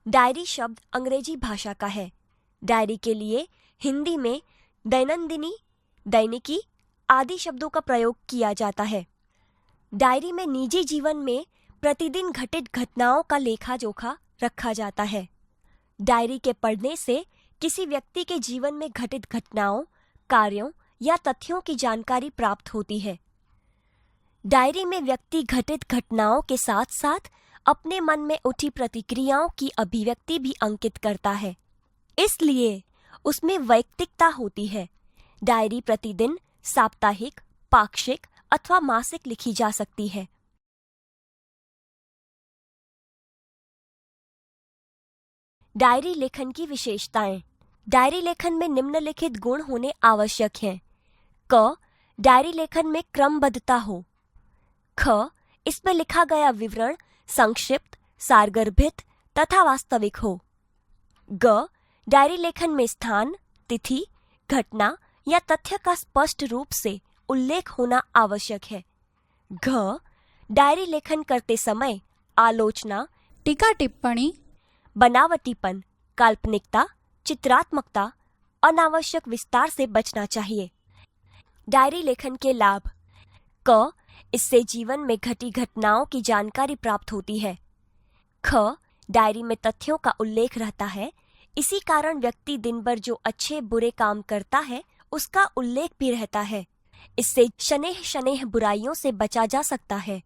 Diary शब्द अंग्रेजी भाषा का है। डायरी के लिए हिंदी में दैनंदिनी, दैनिकी आदि शब्दों का प्रयोग किया जाता है। डायरी में निजी जीवन में प्रतिदिन घटित घटनाओं का लेखा जोखा रखा जाता है। डायरी के पढ़ने से किसी व्यक्ति के जीवन में घटित घटनाओं, कार्यों या तथ्यों की जानकारी प्राप्त होती है। डायरी में व्यक्ति घटित घटनाओं के साथ साथ अपने मन में उठी प्रतिक्रियाओं की अभिव्यक्ति भी अंकित करता है, इसलिए उसमें वैयक्तिकता होती है। डायरी प्रतिदिन, साप्ताहिक, पाक्षिक अथवा मासिक लिखी जा सकती है। डायरी लेखन की विशेषताएं। डायरी लेखन में निम्नलिखित गुण होने आवश्यक हैं। क. डायरी लेखन में क्रमबद्धता हो। ख. इसमें लिखा गया विवरण संक्षिप्त, सारगर्भित तथा वास्तविक हो। ग. डायरी लेखन में स्थान, तिथि, घटना या तथ्य का स्पष्ट रूप से उल्लेख होना आवश्यक है। घ. डायरी लेखन करते समय आलोचना, टीका टिप्पणी, बनावटीपन, काल्पनिकता, चित्रात्मकता, अनावश्यक विस्तार से बचना चाहिए। डायरी लेखन के लाभ। क. इससे जीवन में घटी घटनाओं की जानकारी प्राप्त होती है। ख. डायरी में तथ्यों का उल्लेख रहता है, इसी कारण व्यक्ति दिन भर जो अच्छे बुरे काम करता है उसका उल्लेख भी रहता है। इससे शनेह शनेह बुराइयों से बचा जा सकता है।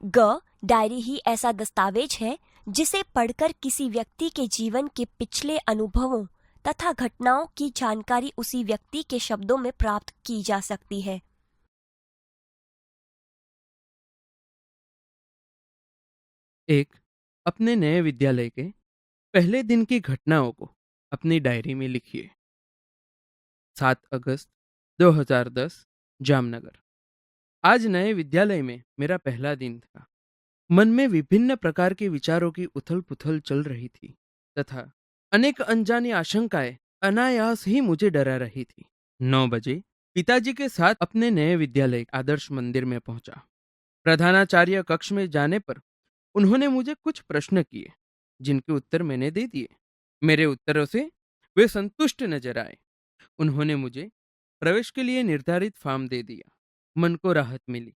ग. डायरी ही ऐसा दस्तावेज है जिसे पढ़कर किसी व्यक्ति के जीवन के पिछले अनुभवों तथा घटनाओं की जानकारी उसी व्यक्ति के शब्दों में प्राप्त की जा सकती है। एक, अपने नए विद्यालय के पहले दिन की घटनाओं को अपनी डायरी में लिखिए। 7 अगस्त 2010, जामनगर। आज नए विद्यालय में मेरा पहला दिन था। मन में विभिन्न प्रकार के विचारों की उथल-पुथल चल रही थी तथा अनेक अनजानी आशंकाएं अनायास ही मुझे डरा रही थी। 9 बजे पिताजी के साथ अपने नए विद्यालय आदर्श मंदिर में पहुंचा। प्रधानाचार्य कक्ष में जाने पर उन्होंने मुझे कुछ प्रश्न किए, जिनके उत्तर मैंने दे दिए। मेरे उत्तरों से वे संतुष्ट नजर आए। उन्होंने मुझे प्रवेश के लिए निर्धारित फॉर्म दे दिया। मन को राहत मिली।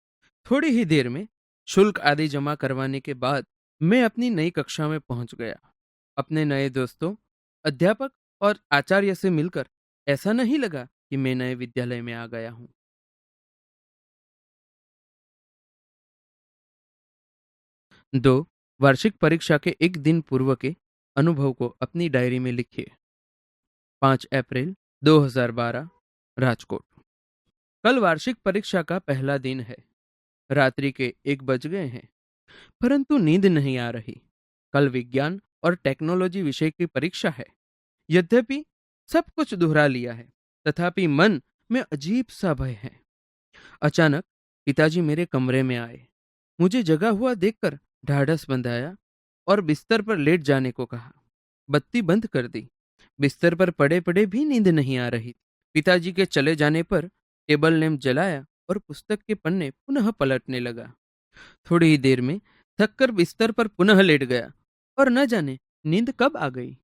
थोड़ी ही देर में शुल्क आदि जमा करवाने के बाद मैं अपनी नई कक्षा में पहुंच गया। अपने नए दोस्तों, अध्यापक और आचार्य से मिलकर ऐसा नहीं लगा कि मैं नए विद्यालय में आ गया हूं। 2. वार्षिक परीक्षा के एक दिन पूर्व के अनुभव को अपनी डायरी में लिखिए। 5 अप्रैल 2012, राजकोट। कल वार्षिक परीक्षा का पहला दिन है। रात्रि के 1 बज गए हैं, परंतु नींद नहीं आ रही। कल विज्ञान और टेक्नोलॉजी विषय की परीक्षा है। यद्यपि सब कुछ दोहरा लिया है, तथापि मन में अजीब सा भय है। अचानक पिताजी मेरे कमरे में आए। मुझे जगा हुआ देखकर ढाढ़स बंधाया और बिस्तर पर लेट जाने को कहा। बत्ती बंद कर दी। बिस्तर पर पड़े पड़े भी नींद नहीं आ रही। पिताजी के चले जाने पर टेबल लैंप जलाया और पुस्तक के पन्ने पुनः पलटने लगा। थोड़ी ही देर में थककर बिस्तर पर पुनः लेट गया और न जाने नींद कब आ गई।